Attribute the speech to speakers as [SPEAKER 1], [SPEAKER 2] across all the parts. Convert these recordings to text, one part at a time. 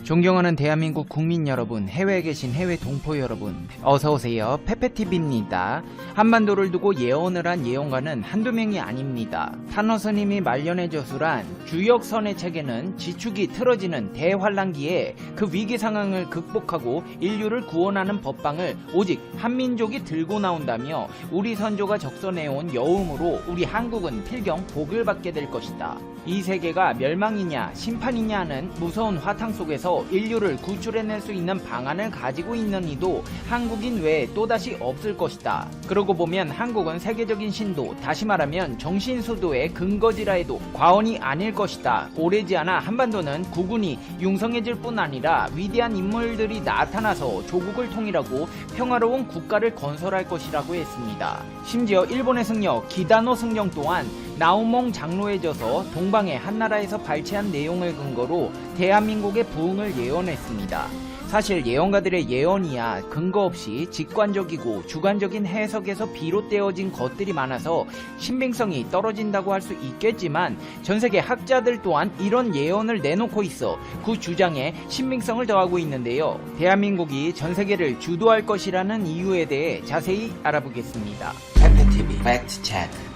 [SPEAKER 1] 존경하는 대한민국 국민 여러분, 해외에 계신 해외 동포 여러분, 어서오세요. 페페TV입니다. 한반도를 두고 예언을 한 예언가는 한두 명이 아닙니다. 타노스님이 말년에 저술한 주역선의 책에는 지축이 틀어지는 대환란기에 그 위기 상황을 극복하고 인류를 구원하는 법방을 오직 한민족이 들고 나온다며 우리 선조가 적선해온 여음으로 우리 한국은 필경 복을 받게 될 것이다. 이 세계가 멸망이냐 심판이냐 하는 무서운 화탕 속에서 인류를 구출해낼 수 있는 방안을 가지고 있는 이도 한국인 외에 또다시 없을 것이다. 그러고 보면 한국은 세계적인 신도, 다시 말하면 정신수도의 근거지라 해도 과언이 아닐 것이다. 오래지 않아 한반도는 국운이 융성해질 뿐 아니라 위대한 인물들이 나타나서 조국을 통일하고 평화로운 국가를 건설할 것이라고 했습니다. 심지어 일본의 승려 기다노 승령 또한 나우몽 장로에 져서 동방의 한나라에서 발췌한 내용을 근거로 대한민국의 부흥을 예언했습니다. 사실 예언가들의 예언이야 근거 없이 직관적이고 주관적인 해석에서 비롯되어진 것들이 많아서 신빙성이 떨어진다고 할 수 있겠지만 전세계 학자들 또한 이런 예언을 내놓고 있어 그 주장에 신빙성을 더하고 있는데요. 대한민국이 전세계를 주도할 것이라는 이유에 대해 자세히 알아보겠습니다.
[SPEAKER 2] 페페TV 팩트 체크.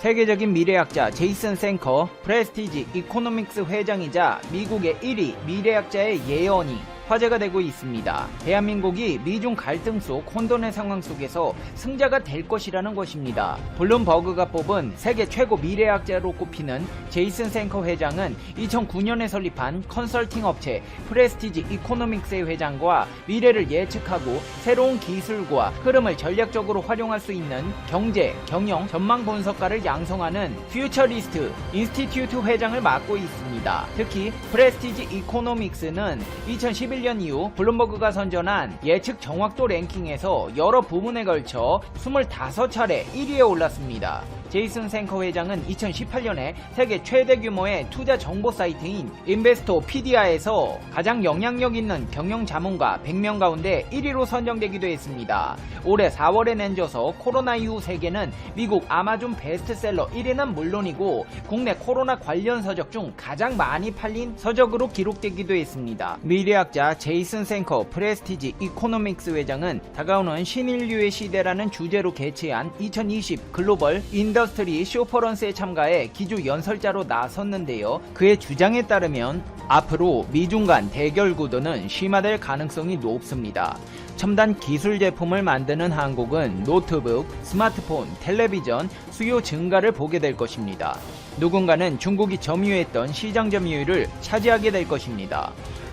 [SPEAKER 1] 세계적인 미래학자 제이슨 생커 프레스티지 이코노믹스 회장이자 미국의 1위 미래학자의 예언이 화제가 되고 있습니다. 대한민국이 미중 갈등 속 혼돈의 상황 속에서 승자가 될 것이라는 것입니다. 블룸버그가 뽑은 세계 최고 미래학자로 꼽히는 제이슨 생커 회장은 2009년에 설립한 컨설팅 업체 프레스티지 이코노믹스의 회장과 미래를 예측하고 새로운 기술과 흐름을 전략적으로 활용할 수 있는 경제, 경영, 전망 분석가를 양성하는 퓨처리스트 인스티튜트 회장을 맡고 있습니다. 특히 프레스티지 이코노믹스는 2011년 이후 블룸버그가 선전한 예측 정확도 랭킹에서 여러 부문에 걸쳐 25차례 1위에 올랐습니다. 제이슨 생커 회장은 2018년에 세계 최대 규모의 투자 정보 사이트인 인베스토피디아에서 가장 영향력 있는 경영 자문가 100명 가운데 1위로 선정되기도 했습니다. 올해 4월에 내줘서 코로나 이후 세계는 미국 아마존 베스트셀러 1위는 물론이고 국내 코로나 관련 서적 중 가장 많이 팔린 서적으로 기록되기도 했습니다. 미래학자 제이슨 생커 프레스티지 이코노믹스 회장은 다가오는 신인류의 시대라는 주제로 개최한 2020 글로벌 인더스트리 쇼퍼런스에 참가해 기조 연설자로 나섰는데요. 그의 주장에 따르면 앞으로 미중 간 대결 구도는 심화될 가능성이 높습니다. 첨단 기술 제품을 만드는 한국은 노트북, 스마트폰, 텔레비전 수요 증가를 보게 될 것입니다. 누군가는 중국이 점유했던 시장 점유율을 차지하게 될 것입니다.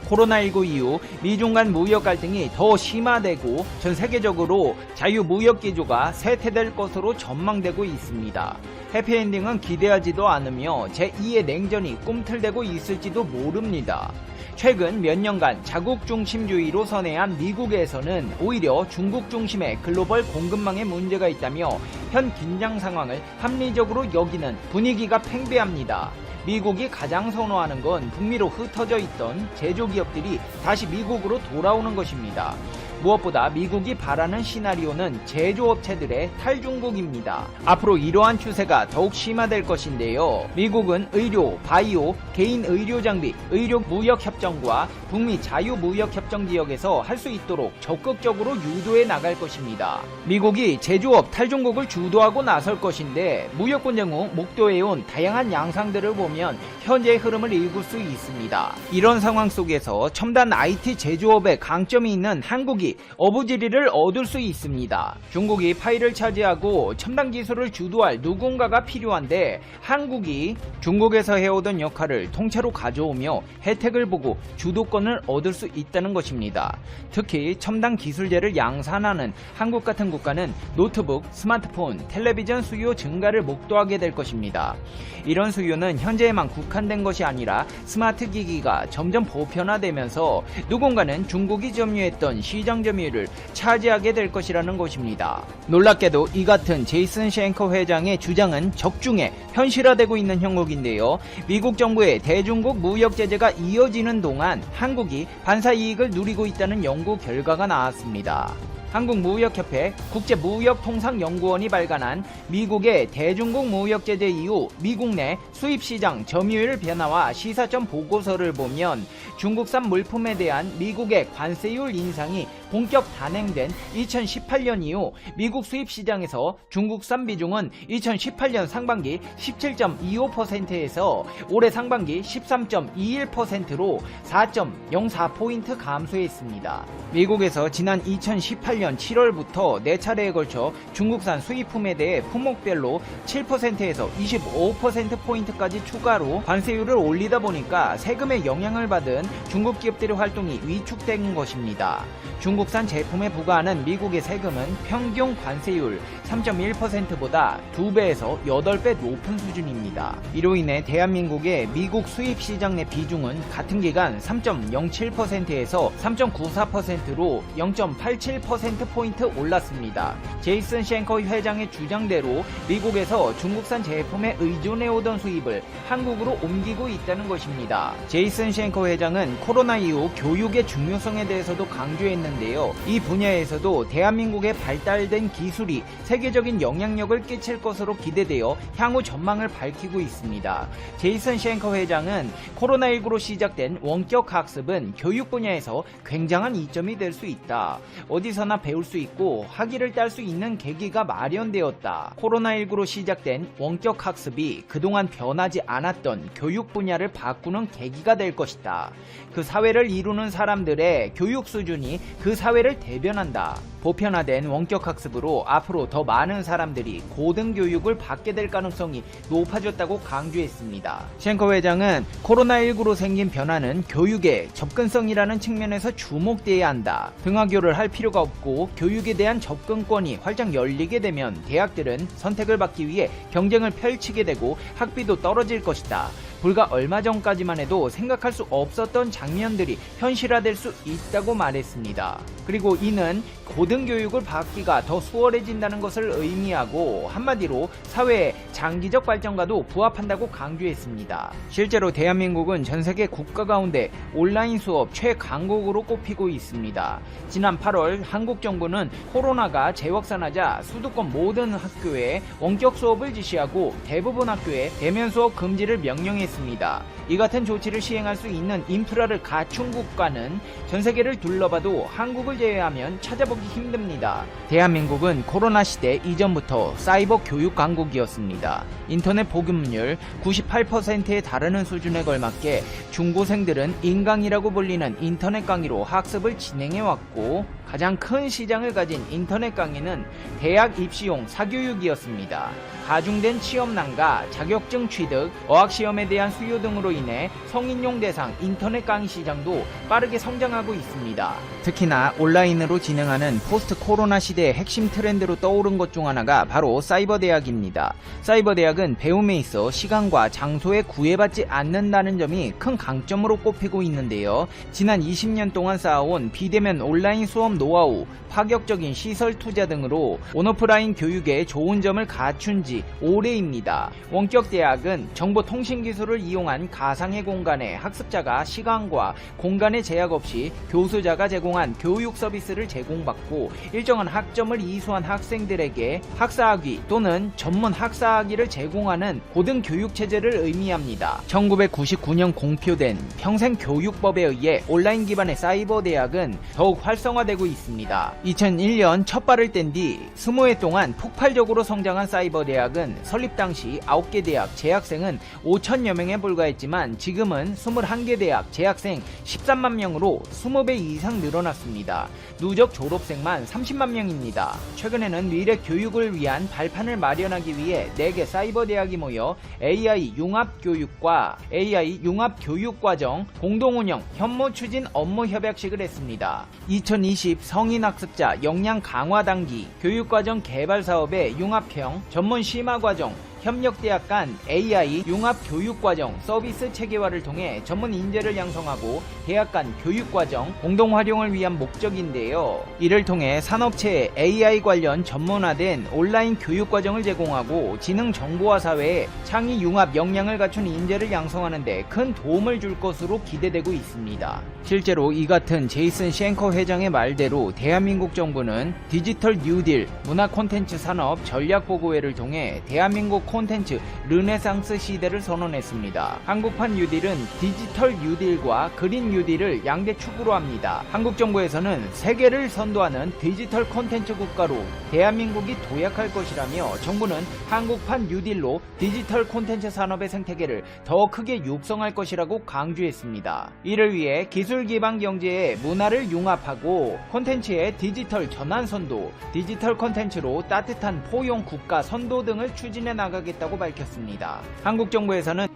[SPEAKER 1] 코로나19 이후 미중 간 무역 갈등이 더 심화되고 전 세계적으로 자유무역 기조가 쇠퇴될 것으로 전망되고 있습니다. 해피엔딩은 기대하지도 않으며 제2의 냉전이 꿈틀대고 있을지도 모릅니다. 최근 몇 년간 자국 중심주의로 선회한 미국에서는 오히려 중국 중심의 글로벌 공급망에 문제가 있다며 현 긴장 상황을 합리적으로 여기는 분위기가 팽배합니다. 미국이 가장 선호하는 건 북미로 흩어져 있던 제조기업들이 다시 미국으로 돌아오는 것입니다. 무엇보다 미국이 바라는 시나리오는 제조업체들의 탈중국입니다. 앞으로 이러한 추세가 더욱 심화될 것인데요. 미국은 의료, 바이오, 개인 의료장비, 의료무역협정과 북미 자유무역협정 지역에서 할 수 있도록 적극적으로 유도해 나갈 것입니다. 미국이 제조업 탈중국을 주도하고 나설 것인데 무역 분쟁 후 목도해온 다양한 양상들을 보면 현재의 흐름을 읽을 수 있습니다. 이런 상황 속에서 첨단 IT 제조업에 강점이 있는 한국이 어부지리를 얻을 수 있습니다. 중국이 파이를 차지하고 첨단 기술을 주도할 누군가가 필요한데 한국이 중국에서 해오던 역할을 통째로 가져오며 혜택을 보고 주도권을 얻을 수 있다는 것입니다. 특히 첨단 기술재를 양산하는 한국 같은 국가는 노트북, 스마트폰, 텔레비전 수요 증가를 목도하게 될 것입니다. 이런 수요는 현재에만 국한된 것이 아니라 스마트 기기가 점점 보편화되면서 누군가는 중국이 점유했던 시장 점유율을 차지하게 될 것이라는 것입니다. 놀랍게도 이 같은 제이슨 생커 회장의 주장은 적중에 현실화되고 있는 형국인데요. 미국 정부의 대중국 무역 제재가 이어지는 동안 한국이 반사 이익을 누리고 있다는 연구 결과가 나왔습니다. 한국무역협회 국제무역통상연구원이 발간한 미국의 대중국 무역 제재 이후 미국 내 수입시장 점유율 변화와 시사점 보고서를 보면 중국산 물품에 대한 미국의 관세율 인상이 본격 단행된 2018년 이후 미국 수입시장에서 중국산 비중은 2018년 상반기 17.25%에서 올해 상반기 13.21%로 4.04포인트 감소했습니다. 미국에서 지난 2018년 7월부터 4차례에 걸쳐 중국산 수입품에 대해 품목별로 7%에서 25%포인트까지 추가로 관세율을 올리다 보니까 세금의 영향을 받은 중국 기업들의 활동이 위축된 것입니다. 중국산 제품에 부과하는 미국의 세금은 평균 관세율 3.1%보다 2배에서 8배 높은 수준입니다. 이로 인해 대한민국의 미국 수입 시장 내 비중은 같은 기간 3.07%에서 3.94%로 0.87%포인트 올랐습니다. 제이슨 쉔커 회장의 주장대로 미국에서 중국산 제품에 의존해오던 수입을 한국으로 옮기고 있다는 것입니다. 제이슨 쉔커 회장은 코로나 이후 교육의 중요성에 대해서도 강조했는데요. 이 분야에서도 대한민국의 발달된 기술이 세계적인 영향력을 끼칠 것으로 기대되어 향후 전망을 밝히고 있습니다. 제이슨 쉔커 회장은 코로나19로 시작된 원격 학습은 교육 분야에서 굉장한 이점이 될 수 있다. 어디서나 배울 수 있고 학위를 딸 수 있는 계기가 마련되었다. 코로나19로 시작된 원격 학습이 그동안 변하지 않았던 교육 분야를 바꾸는 계기가 될 것이다. 그 사회를 이루는 사람들의 교육 수준이 그 사회를 대변한다. 보편화된 원격 학습으로 앞으로 더 많은 사람들이 고등교육을 받게 될 가능성이 높아졌다고 강조했습니다. 쉔커 회장은 코로나19로 생긴 변화는 교육의 접근성이라는 측면에서 주목돼야 한다. 등하교를 할 필요가 없고 교육에 대한 접근권이 활짝 열리게 되면 대학들은 선택을 받기 위해 경쟁을 펼치게 되고 학비도 떨어질 것이다. 불과 얼마 전까지만 해도 생각할 수 없었던 장면들이 현실화될 수 있다고 말했습니다. 그리고 이는 고등교육을 받기가 더 수월해진다는 것을 의미하고 한마디로 사회의 장기적 발전과도 부합한다고 강조했습니다. 실제로 대한민국은 전세계 국가 가운데 온라인 수업 최강국으로 꼽히고 있습니다. 지난 8월 한국 정부는 코로나가 재확산하자 수도권 모든 학교에 원격 수업을 지시하고 대부분 학교에 대면 수업 금지를 명령했습니다. 이 같은 조치를 시행할 수 있는 인프라를 갖춘 국가는 전세계를 둘러봐도 한국을 제외하면 찾아보기 힘듭니다. 대한민국은 코로나 시대 이전부터 사이버 교육 강국이었습니다. 인터넷 보급률 98%에 달하는 수준에 걸맞게 중고생들은 인강이라고 불리는 인터넷 강의로 학습을 진행해왔고 가장 큰 시장을 가진 인터넷 강의는 대학 입시용 사교육이었습니다. 가중된 취업난과 자격증 취득, 어학시험에 대한 수요 등으로 인해 성인용 대상 인터넷 강의 시장도 빠르게 성장하고 있습니다. 특히나 온라인으로 진행하는 포스트 코로나 시대의 핵심 트렌드로 떠오른 것 중 하나가 바로 사이버 대학입니다. 사이버 대학은 배움에 있어 시간과 장소에 구애받지 않는다는 점이 큰 강점으로 꼽히고 있는데요. 지난 20년 동안 쌓아온 비대면 온라인 수업 노하우, 파격적인 시설 투자 등으로 온오프라인 교육에 좋은 점을 갖춘 지 오래입니다. 원격 대학은 정보통신기술을 이용한 가상의 공간에 학습자가 시간과 공간의 제약 없이 교수자가 제공한 교육 서비스를 제공받고 일정한 학점을 이수한 학생들에게 학사학위 또는 전문 학사학위를 제공하는 고등교육체제를 의미합니다. 1999년 공표된 평생교육법에 의해 온라인 기반의 사이버 대학은 더욱 활성화되고 있습니다. 2001년 첫 발을 뗀 뒤 20해 동안 폭발적으로 성장한 사이버 대학은 설립 당시 9개 대학 재학생은 5천여 명에 불과했지만 지금은 21개 대학 재학생 13만 명으로 20배 이상 늘어났습니다. 누적 졸업생만 30만 명입니다. 최근에는 미래 교육을 위한 발판을 마련하기 위해 4개 사이버 대학이 모여 AI 융합교육과 AI 융합교육과정 공동운영 현무 추진 업무 협약식을 했습니다. 2020 성인학습자 역량 강화 단기 교육과정 개발 사업의 융합형 전문 심화과정 협력대학 간 AI 융합 교육과정 서비스 체계화를 통해 전문 인재를 양성하고 대학 간 교육과정 공동 활용을 위한 목적인데요. 이를 통해 산업체에 AI 관련 전문화된 온라인 교육과정을 제공하고 지능정보화 사회에 창의 융합 역량을 갖춘 인재를 양성하는 데 큰 도움을 줄 것으로 기대되고 있습니다. 실제로 이 같은 제이슨 쉔커 회장의 말대로 대한민국 정부는 디지털 뉴딜 문화 콘텐츠 산업 전략보고회를 통해 대한민국 콘텐츠 르네상스 시대를 선언했습니다. 한국판 뉴딜은 디지털 뉴딜과 그린 뉴딜을 양대 축으로 합니다. 한국 정부에서는 세계를 선도하는 디지털 콘텐츠 국가로 대한민국이 도약할 것이라며 정부는 한국판 뉴딜로 디지털 콘텐츠 산업의 생태계를 더 크게 육성할 것이라고 강조했습니다. 이를 위해 기술 기반 경제에 문화를 융합하고 콘텐츠의 디지털 전환 선도, 디지털 콘텐츠로 따뜻한 포용 국가 선도 등을 추진해 나가겠다고 밝혔습니다. 한국 정부에서는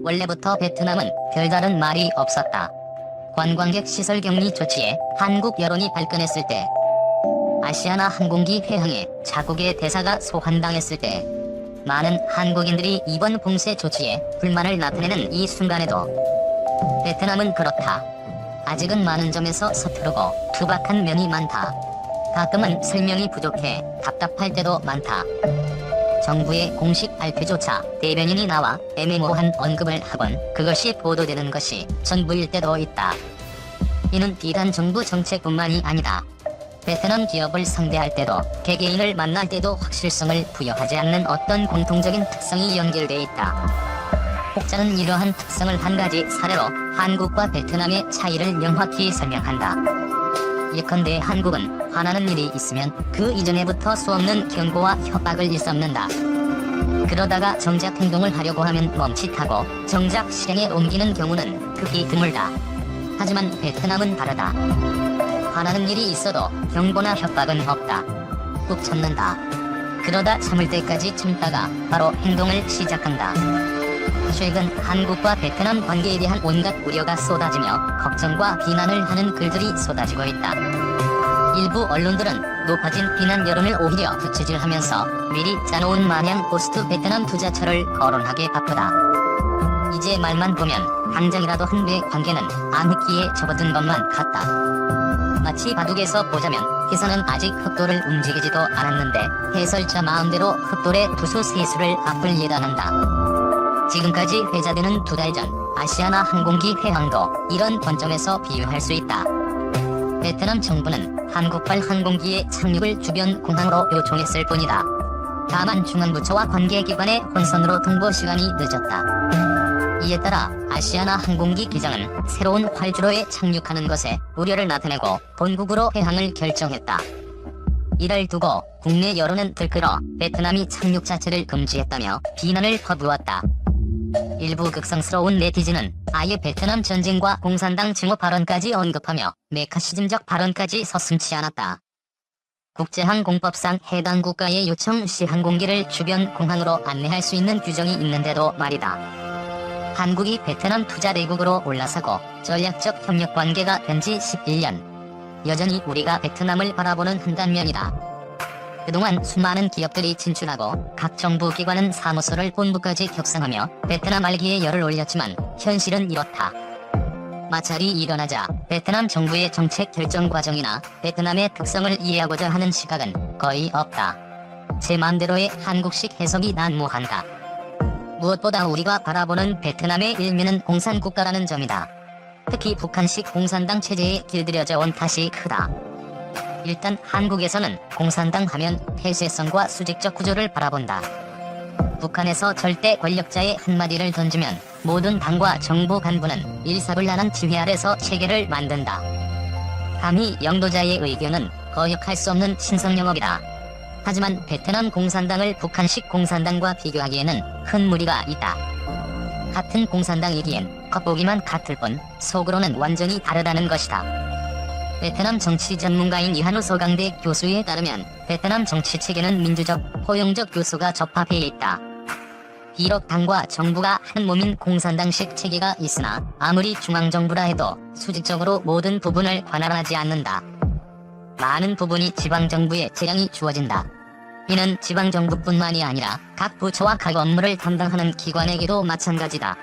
[SPEAKER 3] 원래부터 베트남은 별다른 말이 없었다. 관광객 시설 격리 조치에 한국 여론이 발끈했을 때, 아시아나 항공기 회항에 자국의 대사가 소환당했을 때, 많은 한국인들이 이번 봉쇄 조치에 불만을 나타내는 이 순간에도 베트남은 그렇다. 아직은 많은 점에서 서투르고 투박한 면이 많다. 가끔은 설명이 부족해 답답할 때도 많다. 정부의 공식 발표조차 대변인이 나와 애매모호한 언급을 하곤 그것이 보도되는 것이 전부일 때도 있다. 이는 비단 정부 정책뿐만이 아니다. 베트남 기업을 상대할 때도 개개인을 만날 때도 확실성을 부여하지 않는 어떤 공통적인 특성이 연결돼 있다. 혹자는 이러한 특성을 한 가지 사례로 한국과 베트남의 차이를 명확히 설명한다. 예컨대 한국은 화나는 일이 있으면 그 이전에부터 수없는 경고와 협박을 일삼는다. 그러다가 정작 행동을 하려고 하면 멈칫하고 정작 실행에 옮기는 경우는 극히 드물다. 하지만 베트남은 다르다. 화나는 일이 있어도 경고나 협박은 없다. 꾹 참는다. 그러다 참을 때까지 참다가 바로 행동을 시작한다. 최근 한국과 베트남 관계에 대한 온갖 우려가 쏟아지며 걱정과 비난을 하는 글들이 쏟아지고 있다. 일부 언론들은 높아진 비난 여론을 오히려 부채질하면서 미리 짜놓은 마냥 포스트 베트남 투자철을 거론하게 바쁘다. 이제 말만 보면 당장이라도 한배 관계는 암흑기에 접어든 것만 같다. 마치 바둑에서 보자면 해서는 아직 흑돌을 움직이지도 않았는데 해설자 마음대로 흑돌의 투수 세수를 앞을 예단한다. 지금까지 회자되는 2달 전 아시아나 항공기 회항도 이런 관점에서 비유할 수 있다. 베트남 정부는 한국발 항공기의 착륙을 주변 공항으로 요청했을 뿐이다. 다만 중앙부처와 관계기관의 혼선으로 통보 시간이 늦었다. 이에 따라 아시아나 항공기 기장은 새로운 활주로에 착륙하는 것에 우려를 나타내고 본국으로 회항을 결정했다. 이를 두고 국내 여론은 들끓어 베트남이 착륙 자체를 금지했다며 비난을 퍼부었다. 일부 극성스러운 네티즌은 아예 베트남 전쟁과 공산당 증오 발언까지 언급하며 메카시즘적 발언까지 서슴지 않았다. 국제항공법상 해당 국가의 요청 시 항공기를 주변 공항으로 안내할 수 있는 규정이 있는데도 말이다. 한국이 베트남 투자 대국으로 올라서고 전략적 협력 관계가 된 지 11년. 여전히 우리가 베트남을 바라보는 한 단면이다. 그동안 수많은 기업들이 진출하고 각 정부 기관은 사무소를 본부까지 격상하며 베트남 알기에 열을 올렸지만 현실은 이렇다. 마찰이 일어나자 베트남 정부의 정책 결정 과정이나 베트남의 특성을 이해하고자 하는 시각은 거의 없다. 제 맘대로의 한국식 해석이 난무한다. 무엇보다 우리가 바라보는 베트남의 일면은 공산국가라는 점이다. 특히 북한식 공산당 체제에 길들여져 온 탓이 크다. 일단 한국에서는 공산당 하면 폐쇄성과 수직적 구조를 바라본다. 북한에서 절대 권력자의 한마디를 던지면 모든 당과 정부 간부는 일사불란한 지휘 아래서 체계를 만든다. 감히 영도자의 의견은 거역할 수 없는 신성영업이다. 하지만 베트남 공산당을 북한식 공산당과 비교하기에는 큰 무리가 있다. 같은 공산당이기엔 겉보기만 같을 뿐 속으로는 완전히 다르다는 것이다. 베트남 정치 전문가인 이한우 서강대 교수에 따르면 베트남 정치 체계는 민주적, 포용적 요소가 접합해 있다. 비록 당과 정부가 한 몸인 공산당식 체계가 있으나 아무리 중앙정부라 해도 수직적으로 모든 부분을 관할하지 않는다. 많은 부분이 지방정부에 재량이 주어진다. 이는 지방정부뿐만이 아니라 각 부처와 각 업무를 담당하는 기관에게도 마찬가지다.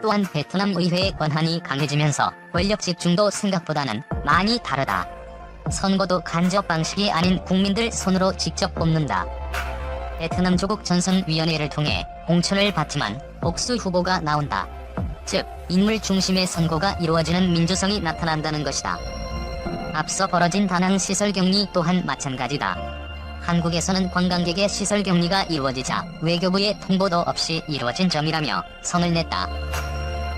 [SPEAKER 3] 또한 베트남 의회의 권한이 강해지면서 권력 집중도 생각보다는 많이 다르다. 선거도 간접 방식이 아닌 국민들 손으로 직접 뽑는다. 베트남 조국 전선위원회를 통해 공천을 받지만 복수 후보가 나온다. 즉, 인물 중심의 선거가 이루어지는 민주성이 나타난다는 것이다. 앞서 벌어진 다낭 시설격리 또한 마찬가지다. 한국에서는 관광객의 시설격리가 이루어지자 외교부의 통보도 없이 이루어진 점이라며 성을 냈다.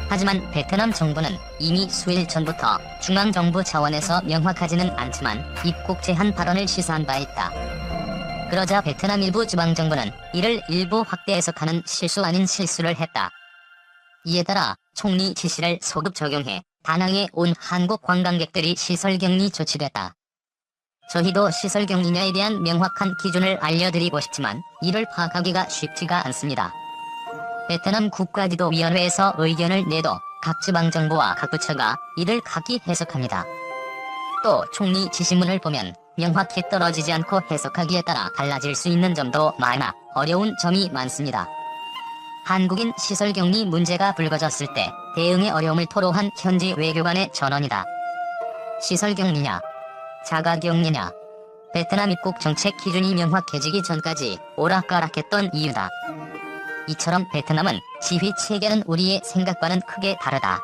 [SPEAKER 3] 하지만 베트남 정부는 이미 수일 전부터 중앙정부 차원에서 명확하지는 않지만 입국 제한 발언을 시사한 바 있다. 그러자 베트남 일부 지방정부는 이를 일부 확대 해석하는 실수 아닌 실수를 했다. 이에 따라 총리 지시를 소급 적용해 다낭에 온 한국 관광객들이 시설격리 조치됐다. 저희도 시설격리냐에 대한 명확한 기준을 알려드리고 싶지만 이를 파악하기가 쉽지가 않습니다. 베트남 국가지도위원회에서 의견을 내도 각 지방정부와 각 부처가 이를 각기 해석합니다. 또 총리 지시문을 보면 명확히 떨어지지 않고 해석하기에 따라 달라질 수 있는 점도 많아 어려운 점이 많습니다. 한국인 시설격리 문제가 불거졌을 때 대응의 어려움을 토로한 현지 외교관의 전언이다. 시설격리냐, 자가격리냐, 베트남 입국 정책 기준이 명확해지기 전까지 오락가락했던 이유다. 이처럼 베트남은 지휘 체계는 우리의 생각과는 크게 다르다.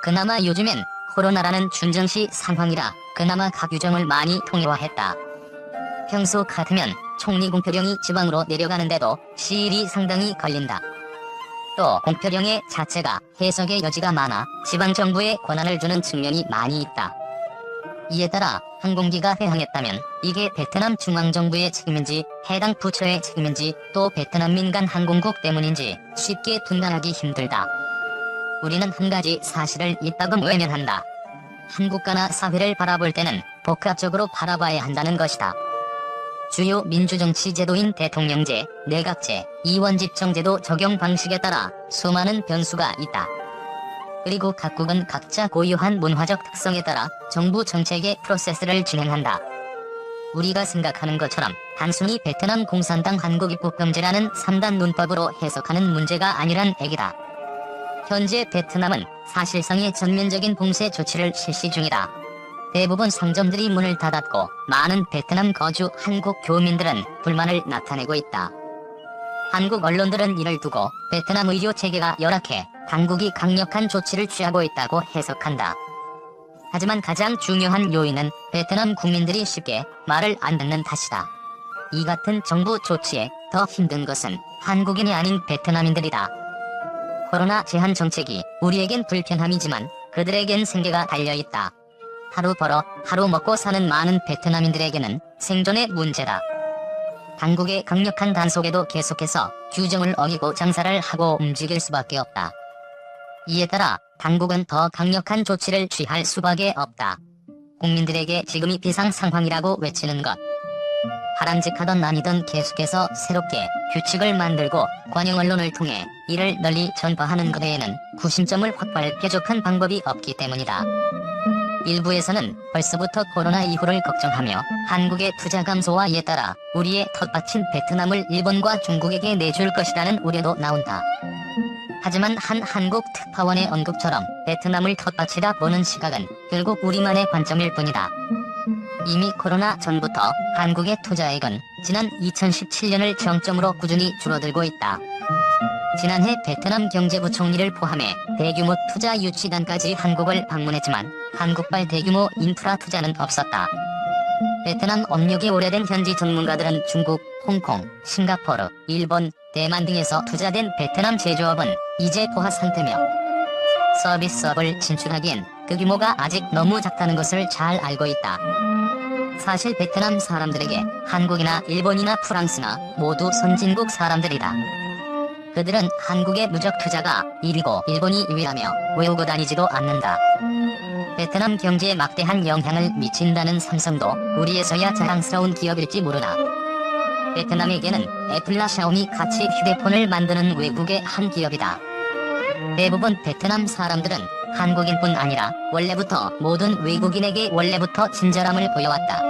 [SPEAKER 3] 그나마 요즘엔 코로나라는 준정시 상황이라 그나마 각 규정을 많이 통일화했다. 평소 같으면 총리 공표령이 지방으로 내려가는데도 시일이 상당히 걸린다. 또 공표령의 자체가 해석의 여지가 많아 지방정부에 권한을 주는 측면이 많이 있다. 이에 따라 항공기가 회항했다면 이게 베트남 중앙정부의 책임인지 해당 부처의 책임인지 또 베트남 민간 항공국 때문인지 쉽게 분간하기 힘들다. 우리는 한 가지 사실을 이따금 외면한다. 한국가나 사회를 바라볼 때는 복합적으로 바라봐야 한다는 것이다. 주요 민주정치 제도인 대통령제, 내각제, 이원집정제도 적용 방식에 따라 수많은 변수가 있다. 그리고 각국은 각자 고유한 문화적 특성에 따라 정부 정책의 프로세스를 진행한다. 우리가 생각하는 것처럼 단순히 베트남 공산당 한국 입국 금지라는 3단 문법으로 해석하는 문제가 아니란 얘기다. 현재 베트남은 사실상의 전면적인 봉쇄 조치를 실시 중이다. 대부분 상점들이 문을 닫았고 많은 베트남 거주 한국 교민들은 불만을 나타내고 있다. 한국 언론들은 이를 두고 베트남 의료 체계가 열악해 당국이 강력한 조치를 취하고 있다고 해석한다. 하지만 가장 중요한 요인은 베트남 국민들이 쉽게 말을 안 듣는 탓이다. 이 같은 정부 조치에 더 힘든 것은 한국인이 아닌 베트남인들이다. 코로나 제한 정책이 우리에겐 불편함이지만 그들에겐 생계가 달려있다. 하루 벌어 하루 먹고 사는 많은 베트남인들에게는 생존의 문제다. 당국의 강력한 단속에도 계속해서 규정을 어기고 장사를 하고 움직일 수밖에 없다. 이에 따라 당국은 더 강력한 조치를 취할 수밖에 없다. 국민들에게 지금이 비상 상황이라고 외치는 것. 바람직하던 아니던 계속해서 새롭게 규칙을 만들고 관영 언론을 통해 이를 널리 전파하는 것 외에는 구심점을 확보할 뾰족한 방법이 없기 때문이다. 일부에서는 벌써부터 코로나 이후를 걱정하며 한국의 투자 감소와 이에 따라 우리의 텃밭인 베트남을 일본과 중국에게 내줄 것이라는 우려도 나온다. 하지만 한 한국 특파원의 언급처럼 베트남을 텃밭이라 보는 시각은 결국 우리만의 관점일 뿐이다. 이미 코로나 전부터 한국의 투자액은 지난 2017년을 정점으로 꾸준히 줄어들고 있다. 지난해 베트남 경제부총리를 포함해 대규모 투자 유치단까지 한국을 방문했지만 한국발 대규모 인프라 투자는 없었다. 베트남 업력이 오래된 현지 전문가들은 중국, 홍콩, 싱가포르, 일본, 대만 등에서 투자된 베트남 제조업은 이제 포화 상태며 서비스업을 진출하기엔 그 규모가 아직 너무 작다는 것을 잘 알고 있다. 사실 베트남 사람들에게 한국이나 일본이나 프랑스나 모두 선진국 사람들이다. 그들은 한국의 누적 투자가 1위고 일본이 2위라며 외우고 다니지도 않는다. 베트남 경제에 막대한 영향을 미친다는 삼성도 우리에서야 자랑스러운 기업일지 모르나. 베트남에게는 애플과 샤오미 같이 휴대폰을 만드는 외국의 한 기업이다. 대부분 베트남 사람들은 한국인뿐 아니라 원래부터 모든 외국인에게 원래부터 친절함을 보여왔다.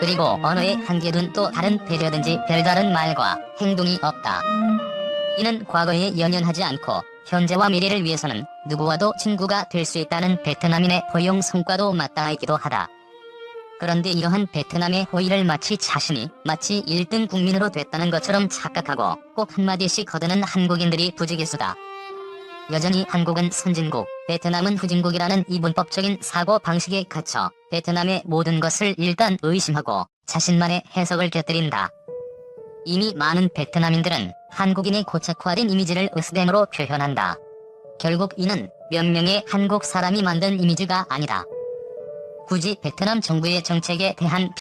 [SPEAKER 3] 그리고 언어의 한계는 또 다른 배려든지 별다른 말과 행동이 없다. 이는 과거에 연연하지 않고 현재와 미래를 위해서는 누구와도 친구가 될 수 있다는 베트남인의 포용 성과도 맞닿아있기도 하다. 그런데 이러한 베트남의 호의를 마치 자신이 1등 국민으로 됐다는 것처럼 착각하고 꼭 한마디씩 거드는 한국인들이 부지기수다. 여전히 한국은 선진국, 베트남은 후진국이라는 이분법적인 사고 방식에 갇혀 베트남의 모든 것을 일단 의심하고 자신만의 해석을 곁들인다. 이미 많은 베트남인들은 한국인의 고착화된 이미지를 으스댐으로 표현한다. 결국 이는 몇 명의 한국 사람이 만든 이미지가 아니다. 굳이 베트남 정부의 정책에 대한